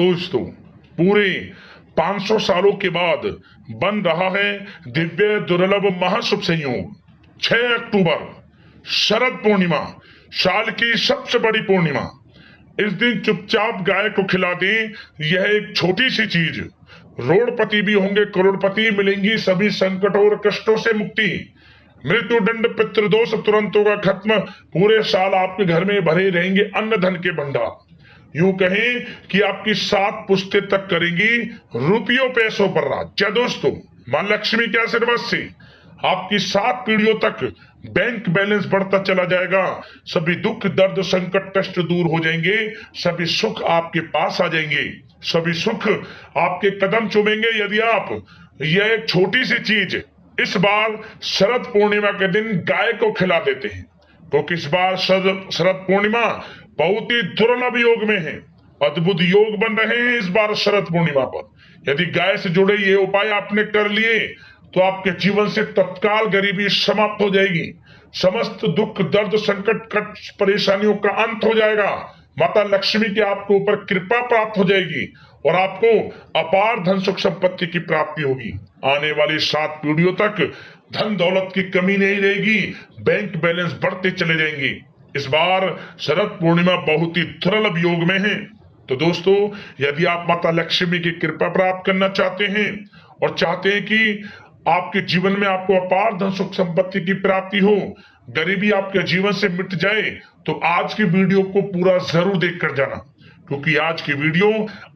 दोस्तों, पूरे 500 सालों के बाद बन रहा है दिव्य दुर्लभ महाशुभ संयोग। 6 अक्टूबर शरद पूर्णिमा, साल की सबसे बड़ी पूर्णिमा। इस दिन चुपचाप गाय को खिला दें, यह एक छोटी सी चीज रोडपति भी होंगे करोड़पति, मिलेंगी सभी संकटों और कष्टों से मुक्ति। मृत्यु दंड पितृदोष तुरंत होगा खत्म, पूरे साल आपके घर में भरे रहेंगे अन्न धन के भंडार। यूं कहें कि आपकी 7 पुश्तें तक करेंगी रुपयों पैसों पर राज। क्या दोस्तों, मां लक्ष्मी के आशीर्वाद से आपकी 7 पीढ़ियों तक बैंक बैलेंस बढ़ता चला जाएगा। सभी दुख दर्द संकट कष्ट दूर हो जाएंगे, सभी सुख आपके पास आ जाएंगे, सभी सुख आपके कदम चूमेंगे यदि आप यह एक छोटी सी चीज इस बार शरद पूर्णिमा के दिन गाय को खिला देते हैं। क्योंकि इस बार शरद पूर्णिमा बहुत ही दुर्लभ योग में है, अद्भुत योग बन रहे हैं इस बार शरद पूर्णिमा पर। यदि गाय से जुड़े ये उपाय आपने कर लिए तो आपके जीवन से तत्काल गरीबी समाप्त हो जाएगी, समस्त दुख दर्द संकट कष्ट परेशानियों का अंत हो जाएगा, माता लक्ष्मी की आपके ऊपर कृपा प्राप्त हो जाएगी और आपको अपार धन सुख संपत्ति की प्राप्ति होगी। आने वाली 7 पीढ़ियों तक धन दौलत की कमी नहीं रहेगी, बैंक बैलेंस बढ़ते चले जाएंगे। इस बार शरद पूर्णिमा बहुत ही दुर्लभ योग में है। तो दोस्तों, यदि आप माता लक्ष्मी की कृपा प्राप्त करना चाहते हैं और चाहते हैं कि आपके जीवन में आपको अपार धन सुख संपत्ति की प्राप्ति हो, गरीबी आपके जीवन से मिट जाए, तो आज की वीडियो को पूरा जरूर देखकर जाना, क्योंकि आज की वीडियो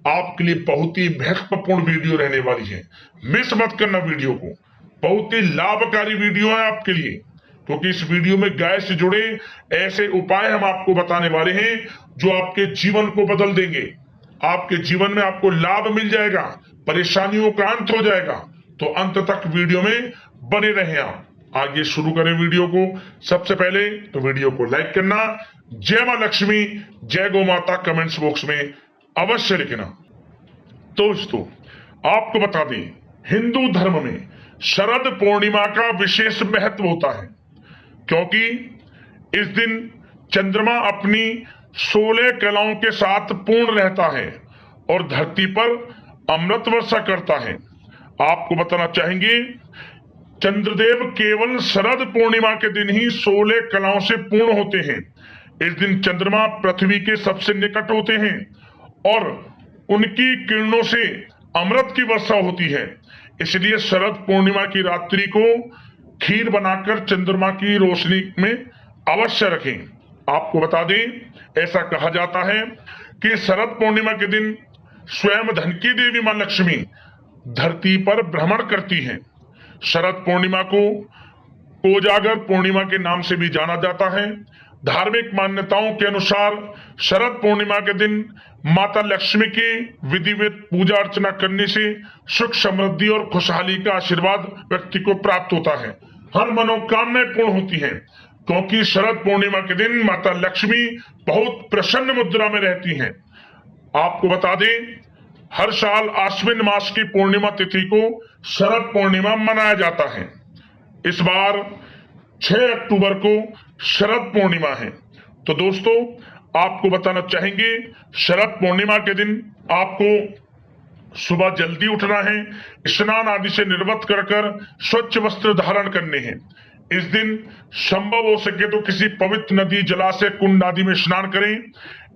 आपके लिए बहुत ही महत्वपूर्ण वीडियो रहने वाली है। मिस मत करना वीडियो को, बहुत ही लाभकारी वीडियो है आपके लिए, क्योंकि इस वीडियो में गाय से जुड़े ऐसे उपाय हम आपको बताने वाले हैं जो आपके जीवन को बदल देंगे। आपके जीवन में आपको लाभ मिल जाएगा, परेशानियों का अंत हो जाएगा। तो अंत तक वीडियो में बने रहें आप। आगे शुरू करें वीडियो को। सबसे पहले तो वीडियो को लाइक करना, जय मां लक्ष्मी, जय गौ माता कमेंट्स बॉक्स में अवश्य लिखना। दोस्तों, आपको बता दें, हिंदू धर्म में शरद पूर्णिमा का विशेष महत्व होता है, क्योंकि इस दिन चंद्रमा अपनी 16 कलाओं के साथ पूर्ण रहता है और धरती पर अमृत वर्षा करता है। आपको बताना चाहेंगे, चंद्रदेव केवल शरद पूर्णिमा के दिन ही 16 कलाओं से पूर्ण होते हैं। इस दिन चंद्रमा पृथ्वी के सबसे निकट होते हैं और उनकी किरणों से अमृत की वर्षा होती है। इसलिए शरद पूर्णिमा की रात्रि को खीर बनाकर चंद्रमा की रोशनी में अवश्य रखें। आपको बता दें, ऐसा कहा जाता है कि शरद पूर्णिमा के दिन स्वयं धन की देवी मां लक्ष्मी धरती पर भ्रमण करती हैं। शरद पूर्णिमा को कोजागर पूर्णिमा के नाम से भी जाना जाता है। धार्मिक मान्यताओं के अनुसार शरद पूर्णिमा के दिन माता लक्ष्मी की विधिवत पूजा अर्चना करने से सुख समृद्धि और खुशहाली का आशीर्वाद व्यक्ति को प्राप्त होता है। हर मनोकामनाएं पूर्ण होती हैं, क्योंकि शरद पूर्णिमा के दिन माता लक्ष्मी बहुत प्रसन्न मुद्रा में रहती हैं। आपको बता दें, हर साल आश्विन मास की पूर्णिमा तिथि को शरद पूर्णिमा मनाया जाता है। इस बार 6 अक्टूबर को शरद पूर्णिमा है। तो दोस्तों, आपको बताना चाहेंगे, शरद पूर्णिमा के दिन आपको सुबह जल्दी उठना है, स्नान आदि से निर्वत कर स्वच्छ वस्त्र धारण करने हैं। इस दिन संभव हो सके तो किसी पवित्र नदी जलाशय कुंड आदि में स्नान करें।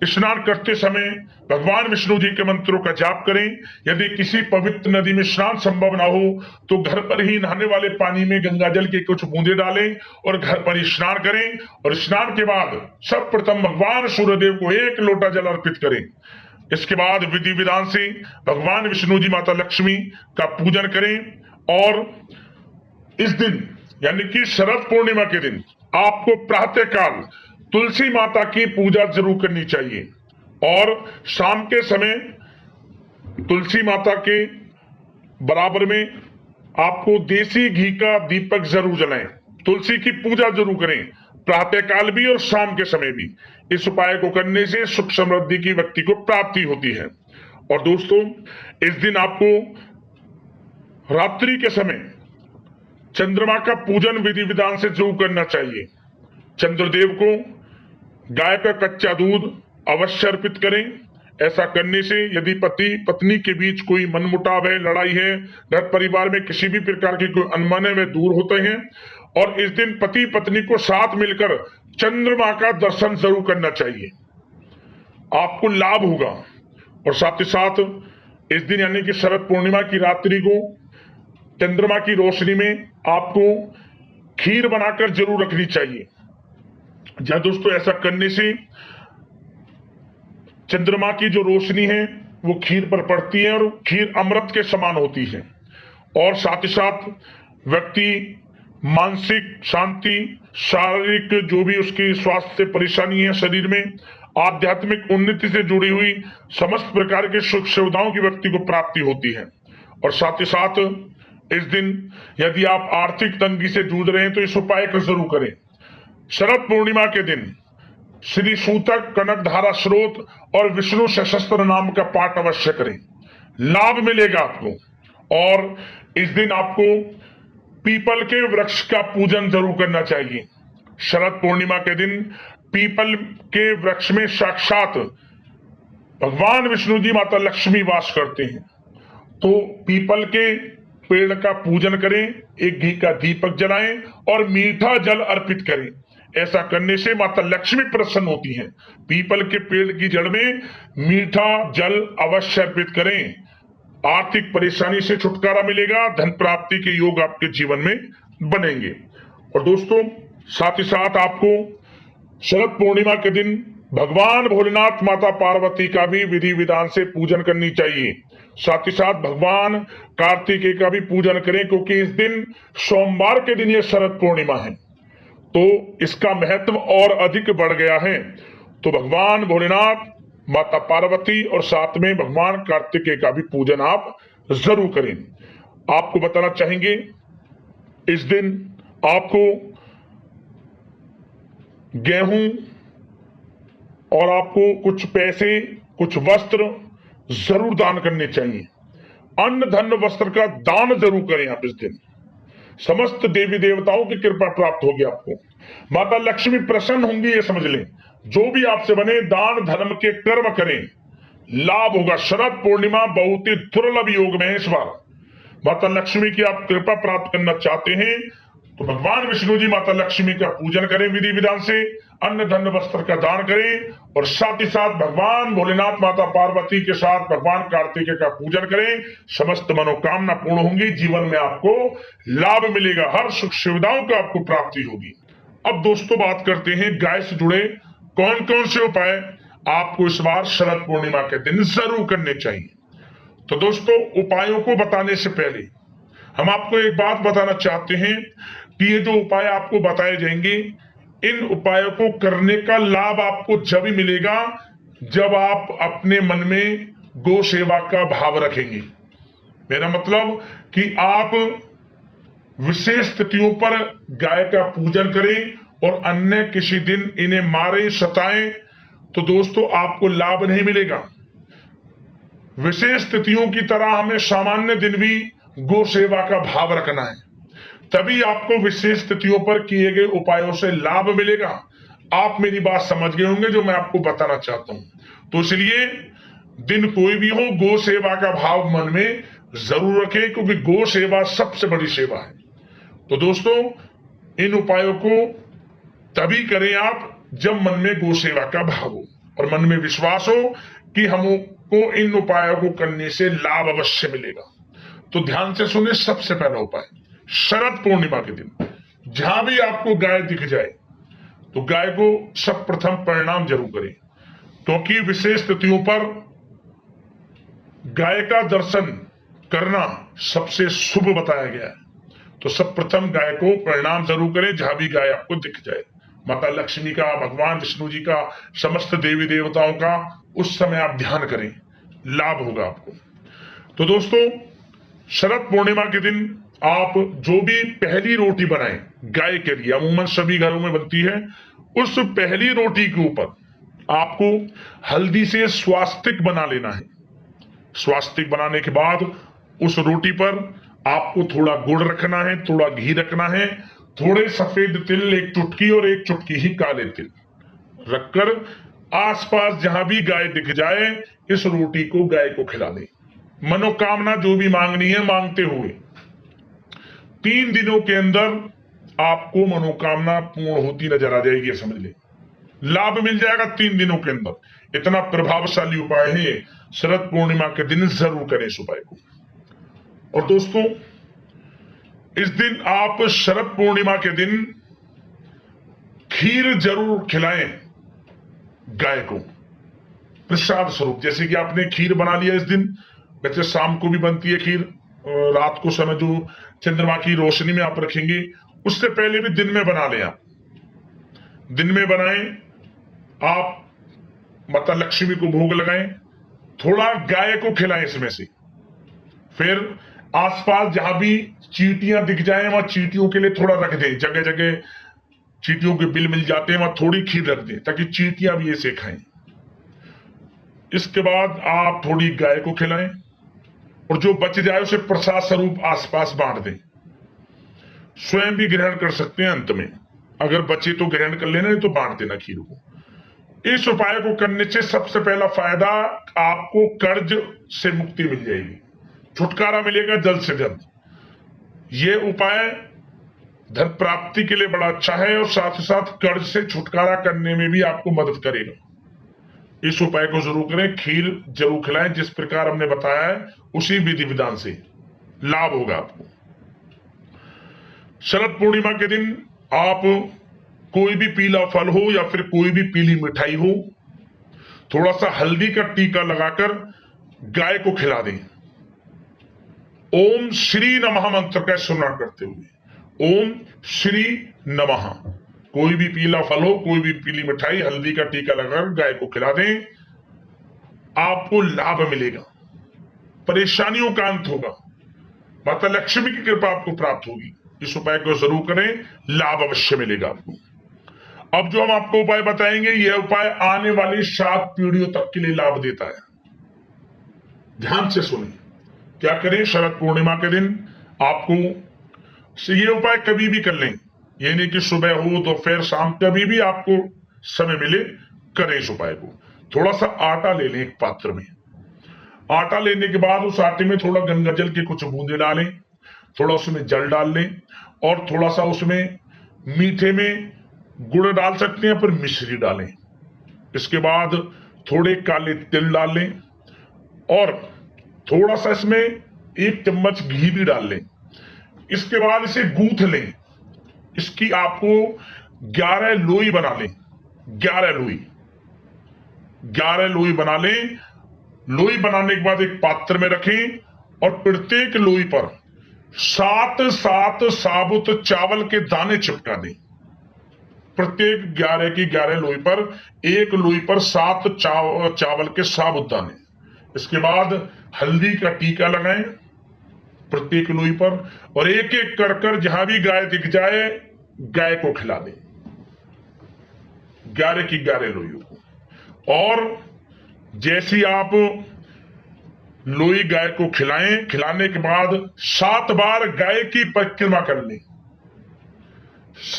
स्नान करते समय भगवान विष्णु जी के मंत्रों का जाप करें। यदि किसी पवित्र नदी में स्नान संभव ना हो तो घर पर ही नहाने वाले पानी में गंगा जल के कुछ बूंदे डालें और घर पर ही स्नान करें। और स्नान के बाद सब प्रथम भगवान सूर्यदेव को 1 लोटा जल अर्पित करें। इसके बाद विधि विधान से भगवान विष्णु जी माता लक्ष्मी का पूजन करें। और इस दिन यानी कि शरद पूर्णिमा के दिन आपको प्रातःकाल तुलसी माता की पूजा जरूर करनी चाहिए और शाम के समय तुलसी माता के बराबर में आपको देसी घी का दीपक जरूर जलाएं। तुलसी की पूजा जरूर करें, प्रातःकाल भी और शाम के समय भी। इस उपाय को करने से सुख समृद्धि की व्यक्ति को प्राप्ति होती है। और दोस्तों, इस दिन आपको रात्रि के समय चंद्रमा का पूजन विधि विधान से जरूर करना चाहिए। चंद्रदेव को गाय का कच्चा दूध अवश्य अर्पित करें। ऐसा करने से यदि पति पत्नी के बीच कोई मनमुटाव है, लड़ाई है, घर परिवार में किसी भी प्रकार की कोई अनबन है, वे दूर होते हैं। और इस दिन पति पत्नी को साथ मिलकर चंद्रमा का दर्शन जरूर करना चाहिए, आपको लाभ होगा। और साथ ही साथ इस दिन यानी कि शरद पूर्णिमा की रात्रि को चंद्रमा की रोशनी में आपको खीर बनाकर जरूर रखनी चाहिए। जहां दोस्तों ऐसा करने से चंद्रमा की जो रोशनी है वो खीर पर पड़ती है और खीर अमृत के समान होती है। और साथ ही साथ व्यक्ति मानसिक शांति, शारीरिक जो भी उसकी स्वास्थ्य परेशानी है शरीर में, आध्यात्मिक उन्नति से जुड़ी हुई समस्त प्रकार के सुख सुविधाओं की व्यक्ति को प्राप्ति होती है। और साथ ही साथ इस दिन यदि आप आर्थिक तंगी से जूझ रहे हैं तो इस उपाय को जरूर करें। शरद पूर्णिमा के दिन श्री सूतक, कनकधारा स्रोत और विष्णु सहस्त्र नाम का पाठ अवश्य करें, लाभ मिलेगा आपको। और इस दिन आपको पीपल के वृक्ष का पूजन जरूर करना चाहिए। शरद पूर्णिमा के दिन पीपल के वृक्ष में साक्षात भगवान विष्णु जी, माता लक्ष्मी वास करते हैं। तो पीपल के पेड़ का पूजन करें, एक घी का दीपक जलाएं और मीठा जल अर्पित करें। ऐसा करने से माता लक्ष्मी प्रसन्न होती हैं। पीपल के पेड़ की जड़ में मीठा जल अवश्य अर्पित करें, आर्थिक परेशानी से छुटकारा मिलेगा, धन प्राप्ति के योग आपके जीवन में बनेंगे। और दोस्तों साथ ही साथ आपको शरद पूर्णिमा के दिन भगवान भोलेनाथ, माता पार्वती का भी विधि विधान से पूजन करनी चाहिए। साथ ही साथ भगवान कार्तिकेय का भी पूजन करें, क्योंकि इस दिन सोमवार के दिन यह शरद पूर्णिमा है, तो इसका महत्व और अधिक बढ़ गया है। तो भगवान भोलेनाथ, माता पार्वती और साथ में भगवान कार्तिकेय का भी पूजन आप जरूर करें। आपको बताना चाहेंगे इस दिन आपको गेहूं और आपको कुछ पैसे, कुछ वस्त्र जरूर दान करने चाहिए। अन्न धन वस्त्र का दान जरूर करें आप इस दिन। समस्त देवी देवताओं की कृपा प्राप्त होगी आपको, माता लक्ष्मी प्रसन्न होंगी, ये समझ लें। जो भी आपसे बने दान धर्म के कर्म करें, लाभ होगा। शरद पूर्णिमा बहुत ही दुर्लभ योग में है इस बार। माता लक्ष्मी की आप कृपा प्राप्त करना चाहते हैं तो भगवान विष्णु जी, माता लक्ष्मी का पूजन करें विधि विधान से, अन्न धन वस्त्र का दान करें और साथ ही साथ भगवान भोलेनाथ, माता पार्वती के साथ भगवान कार्तिकेय का पूजन करें। समस्त मनोकामना पूर्ण होंगी, जीवन में आपको लाभ मिलेगा, हर सुख सुविधाओं का आपको प्राप्ति होगी। अब दोस्तों बात करते हैं गाय से जुड़े कौन कौन से उपाय आपको इस बार शरद पूर्णिमा के दिन जरूर करने चाहिए। तो दोस्तों उपायों को बताने से पहले हम आपको एक बात बताना चाहते हैं कि ये जो उपाय आपको बताए जाएंगे, इन उपायों को करने का लाभ आपको जब ही मिलेगा जब आप अपने मन में गौ सेवा का भाव रखेंगे। मेरा मतलब कि आप विशेष स्थितियों पर गाय का पूजन करें और अन्य किसी दिन इन्हें मारे, सताएं तो दोस्तों आपको लाभ नहीं मिलेगा। विशेष स्थितियों की तरह हमें सामान्य दिन भी गौ सेवा का भाव रखना है, तभी आपको विशेष स्थितियों पर किए गए उपायों से लाभ मिलेगा। आप मेरी बात समझ गए होंगे जो मैं आपको बताना चाहता हूं। तो इसलिए दिन कोई भी हो, गौ सेवा का भाव मन में जरूर रखें, क्योंकि गौ सेवा सबसे बड़ी सेवा है। तो दोस्तों इन उपायों को तभी करें आप जब मन में गौ सेवा का भाव हो और मन में विश्वास हो कि हमको इन उपायों को करने से लाभ अवश्य मिलेगा। तो ध्यान से सुने, सबसे पहला उपाय शरद पूर्णिमा के दिन जहां भी आपको गाय दिख जाए तो गाय को सब प्रथम प्रणाम जरूर करें, क्योंकि विशेष स्थितियों पर गाय का दर्शन करना सबसे शुभ बताया गया है। तो सब प्रथम गाय को प्रणाम जरूर करें जहां भी गाय आपको दिख जाए। माता लक्ष्मी का, भगवान विष्णु जी का, समस्त देवी देवताओं का उस समय आप ध्यान करें, लाभ होगा आपको। तो दोस्तों शरद पूर्णिमा के दिन आप जो भी पहली रोटी बनाएं गाय के लिए, अमूमन सभी घरों में बनती है, उस पहली रोटी के ऊपर आपको हल्दी से स्वास्तिक बना लेना है। स्वास्तिक बनाने के बाद उस रोटी पर आपको थोड़ा गुड़ रखना है, थोड़ा घी रखना है, थोड़े सफेद तिल एक चुटकी और एक चुटकी ही काले तिल रखकर आसपास जहां भी गाय दिख जाए इस रोटी को गाय को खिला दें। मनोकामना जो भी मांगनी है मांगते हुए 3 दिनों के अंदर आपको मनोकामना पूर्ण होती नजर आ जाएगी, समझ ले। लाभ मिल जाएगा 3 दिनों के अंदर। इतना प्रभावशाली उपाय है। शरद पूर्णिमा के दिन जरूर करें इस उपाय को। और दोस्तों, इस दिन आप शरद पूर्णिमा के दिन खीर जरूर खिलाएं गाय को प्रसाद स्वरूप। जैसे कि आपने खीर बना लिया इस दिन, वैसे शाम को भी बनती है खीर, रात को समय जो चंद्रमा की रोशनी में आप रखेंगे, उससे पहले भी दिन में बना लें। आप दिन में बनाएं, आप माता लक्ष्मी को भोग लगाएं, थोड़ा गाय को खिलाएं इसमें से। फिर आसपास जहां भी चींटियां दिख जाएं वहां चींटियों के लिए थोड़ा रख दें। जगह जगह चींटियों के बिल मिल जाते हैं, वहां थोड़ी खीर रख दें ताकि चींटियां भी इसे खाएं। इसके बाद आप थोड़ी गाय को खिलाएं और जो बच जाए उसे प्रसाद स्वरूप आसपास बांट दें। स्वयं भी ग्रहण कर सकते हैं अंत में, अगर बचे तो ग्रहण कर लेना, नहीं तो बांट देना खीर को। इस उपाय को करने से सबसे पहला फायदा, आपको कर्ज से मुक्ति मिल जाएगी, छुटकारा मिलेगा जल्द से जल्द। यह उपाय धन प्राप्ति के लिए बड़ा अच्छा है और साथ ही साथ कर्ज से छुटकारा करने में भी आपको मदद करेगा। इस उपाय को जरूर करें, खीर जरूर खिलाएं। जिस प्रकार हमने बताया है उसी विधि विधान से लाभ होगा आपको। शरद पूर्णिमा के दिन आप कोई भी पीला फल हो या फिर कोई भी पीली मिठाई हो, थोड़ा सा हल्दी का टीका लगाकर गाय को खिला दें। ओम श्री नमः मंत्र का स्मरण करते हुए, ओम श्री नमः। कोई भी पीला फल हो, कोई भी पीली मिठाई, हल्दी का टीका लगाकर गाय को खिला दें, आपको लाभ मिलेगा, परेशानियों का अंत होगा, माता लक्ष्मी की कृपा आपको प्राप्त होगी। इस उपाय को जरूर करें, लाभ अवश्य मिलेगा आपको। अब जो हम आपको उपाय बताएंगे, यह उपाय आने वाली 7 पीढ़ियों तक के लिए लाभ देता है। ध्यान से सुनिए। क्या करें? शरद पूर्णिमा के दिन आपको ये उपाय कभी भी कर लें, ये नहीं कि सुबह हो दोपहर शाम, कभी भी आपको समय मिले करें इस उपाय को। थोड़ा सा आटा ले लें एक पात्र में। आटा लेने के बाद उस आटे में थोड़ा गंगा जल के कुछ बूंदे डालें, थोड़ा उसमें जल डाल लें और थोड़ा सा उसमें मीठे में गुड़ डाल सकते हैं, पर मिश्री डालें। इसके बाद थोड़े काले तिल डाल लें और थोड़ा सा इसमें 1 चम्मच घी भी डाल लें। इसके बाद इसे गूंथ लें। इसकी आपको 11 लोई बना लें। 11 लोई बना लें। लोई बनाने के बाद एक पात्र में रखें और प्रत्येक लोई पर 7 साबुत चावल के दाने चिपका दें। प्रत्येक 11 की 11 लोई पर, एक लोई पर 7 चावल के साबुत दाने। इसके बाद हल्दी का टीका लगाएं प्रत्येक लोई पर और एक एक कर जहां भी गाय दिख जाए गाय को खिला दें, 11 की 11 लोइयों को। और जैसी आप लोई गाय को खिलाएं, खिलाने के बाद 7 बार गाय की परिक्रमा कर लें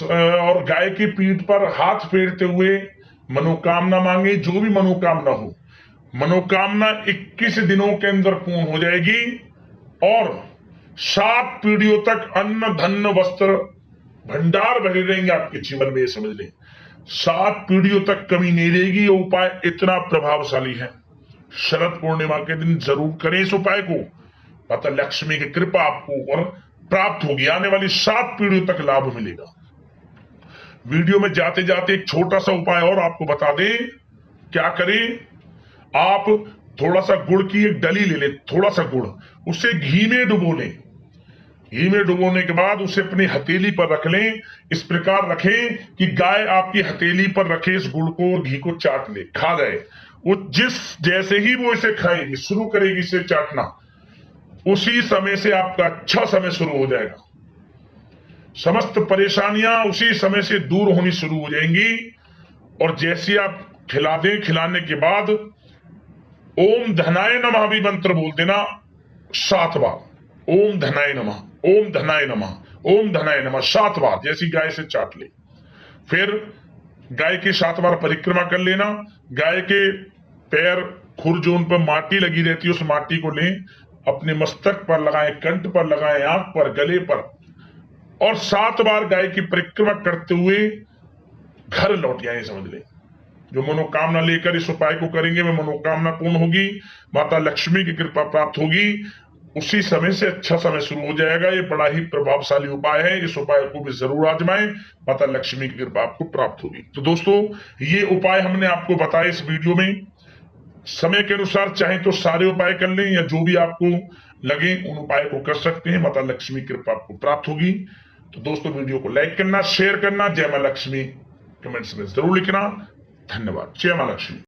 और गाय की पीठ पर हाथ फेरते हुए मनोकामना मांगे। जो भी मनोकामना हो, मनोकामना 21 दिनों के अंदर पूर्ण हो जाएगी और 7 पीढ़ियों तक अन्न धन वस्त्र भंडार भरे रहेंगे आपके जीवन में। ये समझ लें, 7 पीढ़ियों तक कमी नहीं रहेगी। ये उपाय इतना प्रभावशाली है। शरद पूर्णिमा के दिन जरूर करें इस उपाय को, माता लक्ष्मी की कृपा आपको ऊपर प्राप्त होगी। आने वाली 7 पीढ़ियों तक लाभ मिलेगा। वीडियो में जाते जाते एक छोटा सा उपाय और आपको बता दें। क्या करें? आप थोड़ा सा गुड़ की एक डली ले लें, थोड़ा सा गुड़, उसे घी में डुबो लें। घी में डुबोने के बाद उसे अपनी हथेली पर रख लें। इस प्रकार रखें कि गाय आपकी हथेली पर रखे इस गुड़ को और घी को चाट ले, खा जाए। वो जैसे ही वो इसे खाएगी, शुरू करेगी इसे चाटना, उसी समय से आपका अच्छा समय शुरू हो जाएगा। समस्त परेशानियां उसी समय से दूर होनी शुरू हो जाएंगी। और जैसे आप खिला दें, खिलाने के बाद ओम धनाय नमः भी मंत्र बोल देना 7 बार। ओम धनाय नमः, ओम धनाय नमः, ओम धनाय नमः 7 बार, जैसी गाय से चाट ले। फिर गाय की 7 बार परिक्रमा कर लेना। गाय के पैर खुर जो उन पर माटी लगी रहती है उस माटी को लें, अपने मस्तक पर लगाएं, कंठ पर लगाएं, आंख पर, गले पर, और 7 बार गाय की परिक्रमा करते हुए घर लौट आए। समझ लें, जो मनोकामना लेकर इस उपाय को करेंगे वह मनोकामना पूर्ण होगी, माता लक्ष्मी की कृपा प्राप्त होगी। उसी समय से अच्छा समय शुरू हो जाएगा। ये बड़ा ही प्रभावशाली उपाय है, इस उपाय को भी जरूर आजमाएं, माता लक्ष्मी की कृपा आपको प्राप्त होगी। तो दोस्तों, ये उपाय हमने आपको बताए इस वीडियो में। समय के अनुसार चाहे तो सारे उपाय कर लें, या जो भी आपको लगे उन उपाय को कर सकते हैं, माता लक्ष्मी की कृपा आपको प्राप्त होगी। तो दोस्तों, वीडियो को लाइक करना, शेयर करना, जय मां लक्ष्मी कमेंट्स में जरूर लिखना। धन्यवाद। जय मां लक्ष्मी।